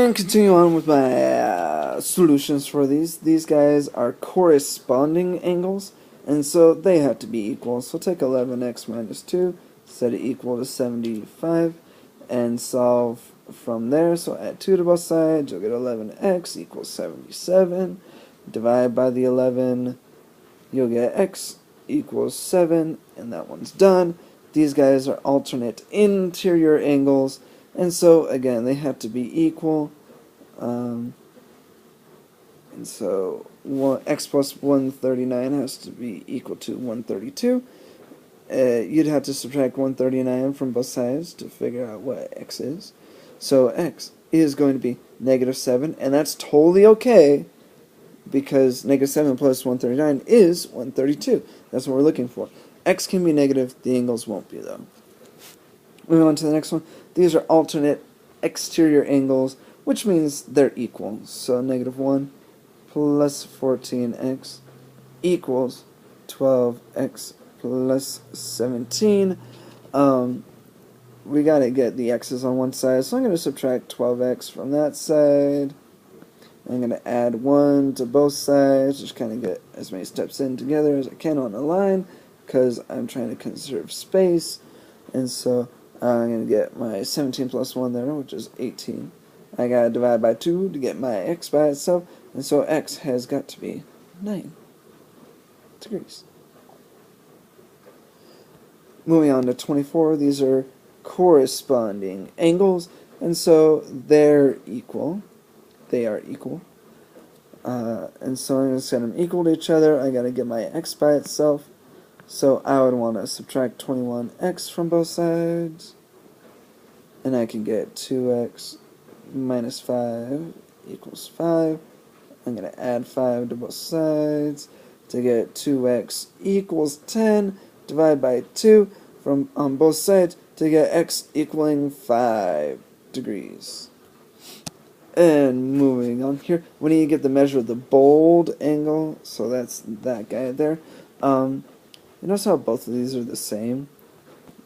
And continue on with my solutions for these. These guys are corresponding angles, and so they have to be equal. So take 11x minus 2, set it equal to 75, and solve from there. So add 2 to both sides, you'll get 11x equals 77. Divide by the 11, you'll get x equals 7, and that one's done. These guys are alternate interior angles, and so again they have to be equal. And so x plus 139 has to be equal to 132. You'd have to subtract 139 from both sides to figure out what x is. So x is going to be negative 7, and that's totally okay because negative 7 plus 139 is 132. That's what we're looking for. X can be negative, the angles won't be though. Moving on to the next one. These are alternate exterior angles, which means they're equal. So negative 1 plus 14x equals 12x plus 17. We gotta get the x's on one side, so I'm going to subtract 12x from that side. I'm going to add 1 to both sides, just kind of get as many steps in together as I can on a line, because I'm trying to conserve space. And so I'm going to get my 17 plus 1 there, which is 18. I got to divide by 2 to get my x by itself, and so x has got to be 9 degrees. Moving on to 24, these are corresponding angles, and so they're equal. They are equal. And so I'm going to set them equal to each other. I got to get my x by itself. So I would want to subtract 21x from both sides. And I can get 2x minus 5 equals 5. I'm going to add 5 to both sides to get 2x equals 10. Divide by 2 from on both sides to get x equaling 5 degrees. And moving on here, we need to get the measure of the bold angle, so that's that guy there. You notice how both of these are the same?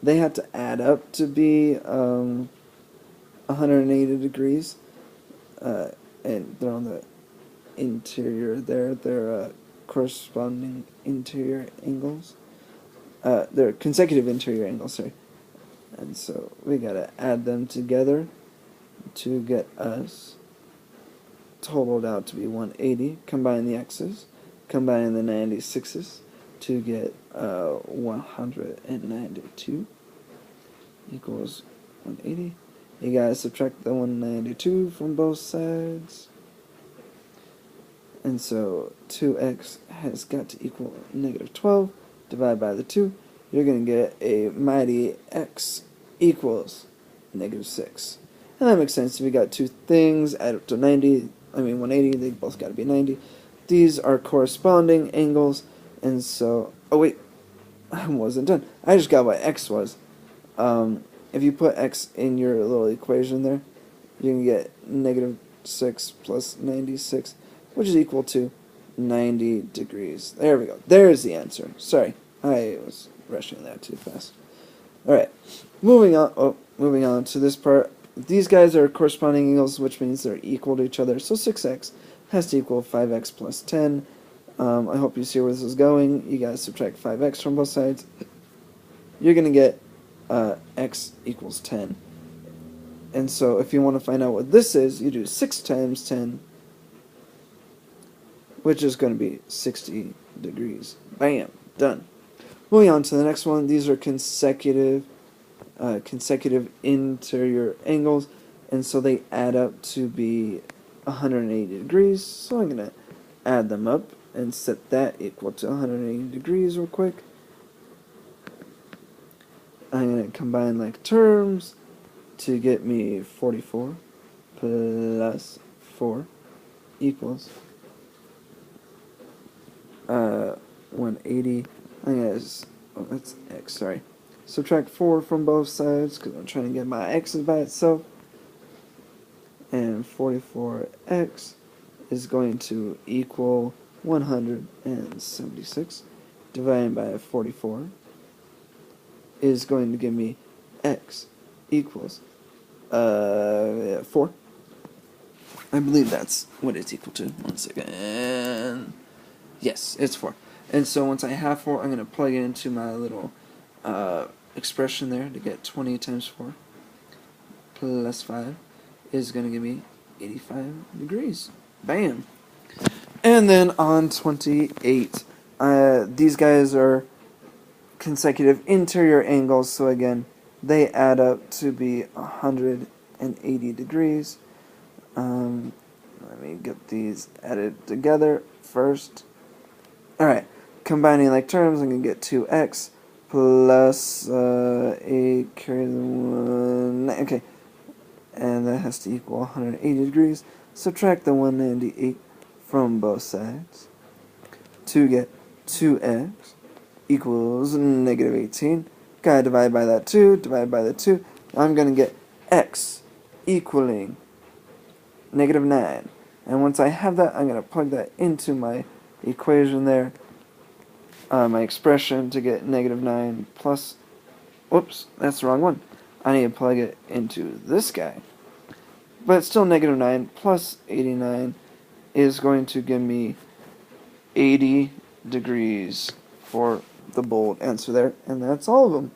They have to add up to be 180 degrees, and they're on the interior there. They're corresponding interior angles. They're consecutive interior angles, sorry. And so we gotta add them together to get us totaled out to be 180. Combine the x's, combine the 96's to get 192 equals 180. You gotta subtract the 192 from both sides. And so 2x has got to equal negative 12. Divide by the 2. You're going to get a mighty x equals negative 6. And that makes sense. If you got two things, add up to 180, they both got to be 90. These are corresponding angles, and so, oh wait, I wasn't done. I just got what x was. If you put x in your little equation there, you can get negative 6 plus 96, which is equal to 90 degrees. There we go. There's the answer. Sorry, I was rushing that too fast. Alright, moving on to this part. These guys are corresponding angles, which means they're equal to each other. So 6x has to equal 5x plus 10. I hope you see where this is going. You guys subtract 5x from both sides. You're going to get x equals 10. And so if you want to find out what this is, you do 6 times 10, which is going to be 60 degrees. Bam! Done. Moving on to the next one. These are consecutive interior angles, and so they add up to be 180 degrees. So I'm going to add them up and set that equal to 180 degrees real quick. I'm going to combine like terms to get me 44 plus 4 equals 180. Oh, that's x, sorry. Subtract 4 from both sides because I'm trying to get my x's by itself. And 44x is going to equal 176. Divided by 44 is going to give me x equals 4. I believe that's what it's equal to. 1 second. Yes, it's 4. And so once I have 4, I'm going to plug it into my little expression there to get 20 times 4 plus 5 is going to give me 85 degrees. Bam! And then on 28, these guys are consecutive interior angles, so again, they add up to be 180 degrees. Let me get these added together first. Alright, combining like terms, I'm going to get 2x plus 8 carry the 1. Okay, and that has to equal 180 degrees. Subtract the 198 from both sides to get 2x equals negative 18. Gotta divide by that 2, divide by the 2. I'm going to get x equaling negative 9. And once I have that, I'm going to plug that into my equation there, my expression to get negative 9 plus, whoops, that's the wrong one. I need to plug it into this guy. But it's still negative 9 plus 89 is going to give me 80 degrees for the bold answer there, and that's all of them.